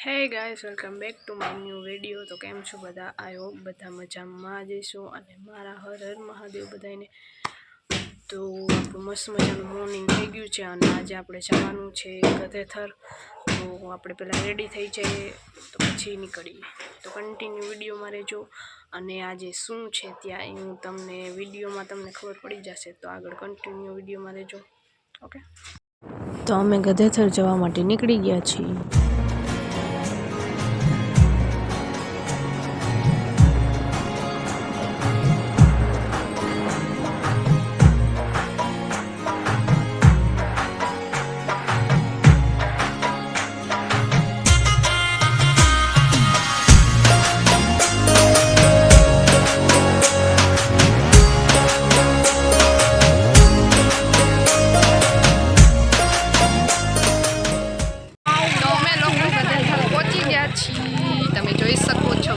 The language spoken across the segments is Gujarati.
હે guys welcome back to my new video. તો કેમ છો બધા? આઈ હોપ બધા મજામાં જઈશું અને મારા હર હર મહાદેવ બધાને। તો મસ્ત મજાનું મોર્નિંગ થઈ ગયું છે અને આજે આપણે જવાનું છે ગધેથર। તો આપણે પહેલાં રેડી થઈ જઈએ તો પછી નીકળીએ। તો કન્ટિન્યુ વિડીયોમાં રહેજો અને આજે શું છે ત્યાં હું તમને વિડીયોમાં તમને ખબર પડી જશે। તો આગળ કન્ટિન્યુ વિડીયોમાં રહેજો। ઓકે, તો અમે ગધેથર જવા માટે નીકળી ગયા છીએ। તમે જોઈ શકો છો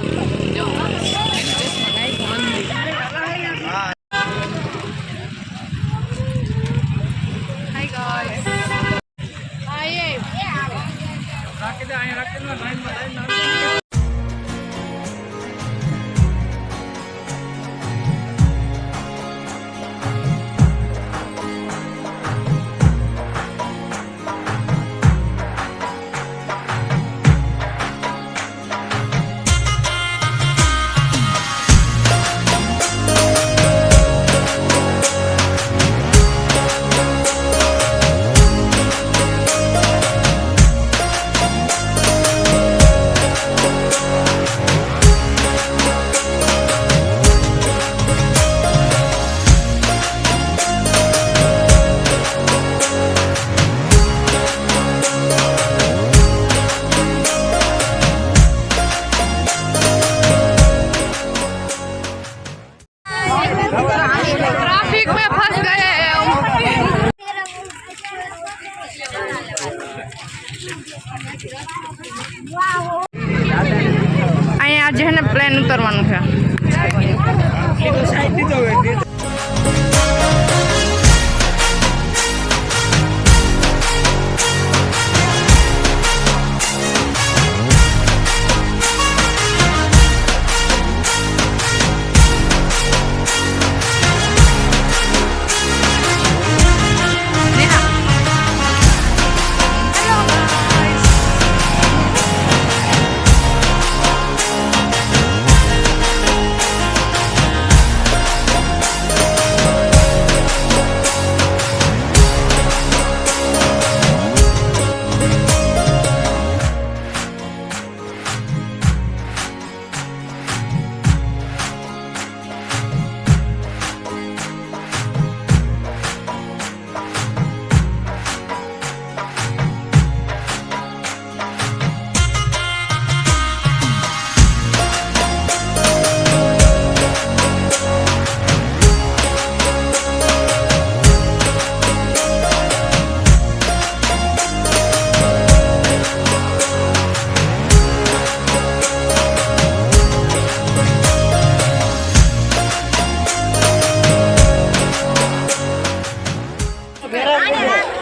હાય ગાઈસ ट्रैफिक में फंस गए हम। आज है ना प्लेन उतरवानुं है।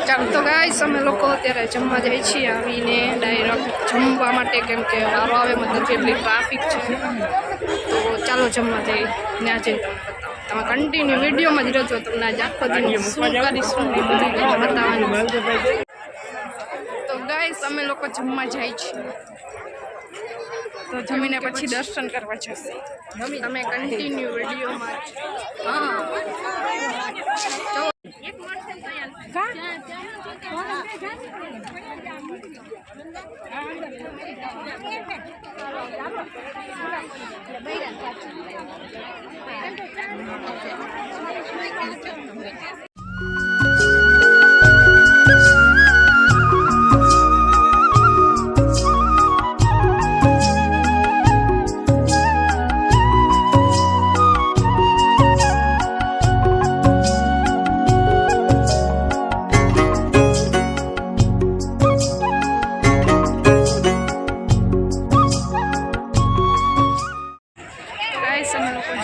ચાલો તો ગાઈસ અમે લોકો અત્યારે જમવા જઈએ છીએ। આવીને ડાયરેક્ટ જમવા માટે, કેમ કે વારો આવે મતલબ એટલી ટ્રાફિક છે। તો ચાલો જમવા જઈએ। ત્યાં જઈને તમે કન્ટિન્યુ વિડીયોમાં જ રહેજો। તમને આજે આખો દિવસ શું કરીશું એ બધું બતાવવાનું। તો ગાઈસ અમે લોકો જમવા જાય છીએ, તો જમીને પછી દર્શન કરવા જશે। તમે કન્ટિન્યુ વિડીયોમાં હા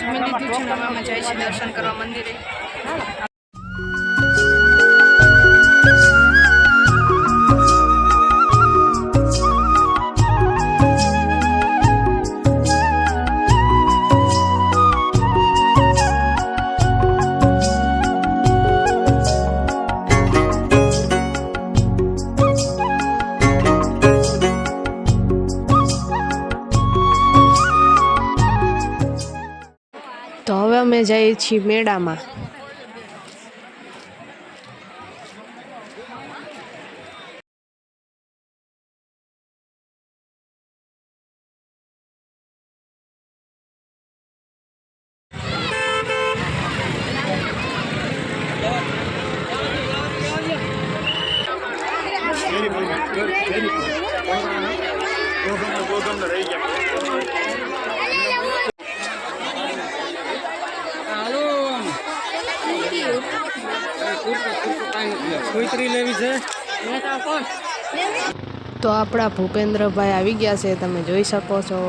જમી લીધું છે, અમે જાય છે દર્શન કરવા મંદિરે। અમે જઈએ છીએ મેળામાં. તો આપણા ભૂપેન્દ્રભાઈ આવી ગયા છે, તમે જોઈ શકો છો.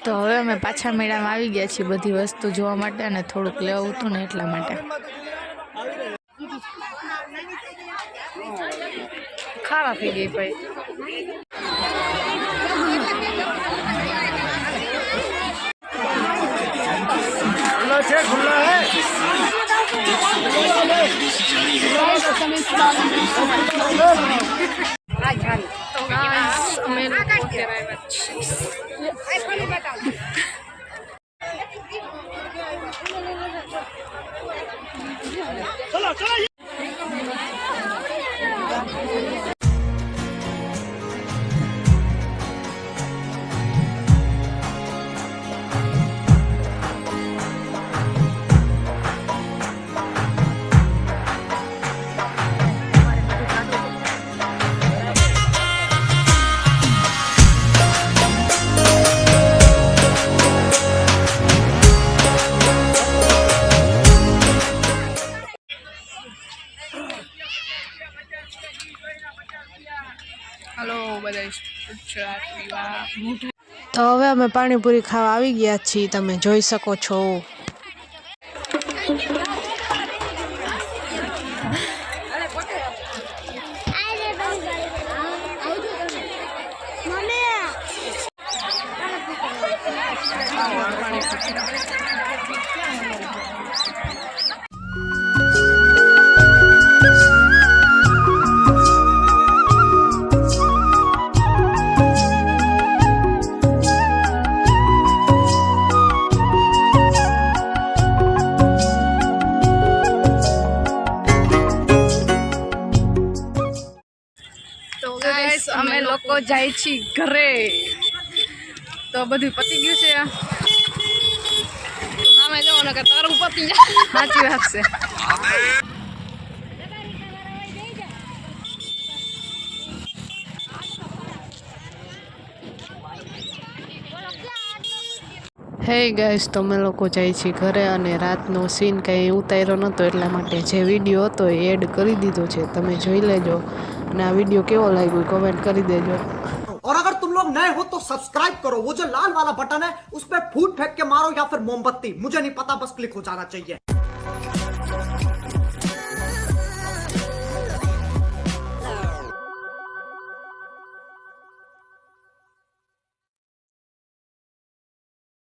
તો હવે અમે પાછા મેળામાં આવી ગયા છીએ બધી વસ્તુ જોવા માટે અને થોડુંક લેવું હતું ને એટલા માટે. ખાવા પી ગઈ ભાઈ. અમે લોકો અત્યારે આવ્યા છીએ. તો હવે અમે પાણીપુરી ખાવા આવી ગયા છીએ, તમે જોઈ શકો છો. અમે લોકો જાય છીએ ઘરે. તો બધું પતી ગયું છે. સામે જવાનું કે તારું પતી જાય. સાચી વાત છે. હે ગાઈસ, તો અમે લોકો જાય છીએ ઘરે અને રાતનો સીન કંઈ ઉતાર્યો નહોતો એટલા માટે જે વિડીયો હતો એ એડ કરી દીધો છે, તમે જોઈ લેજો. અને આ વિડીયો કેવો લાગ્યો કમેન્ટ કરી દેજો. और अगर तुम लोग नए हो तो सब्सक्राइब करो, वो जो लाल वाला बटन है उस पर फूट फेंक के मारो या फिर मोमबत्ती, मुझे नहीं पता, बस क्लिक हो जाना चाहिए.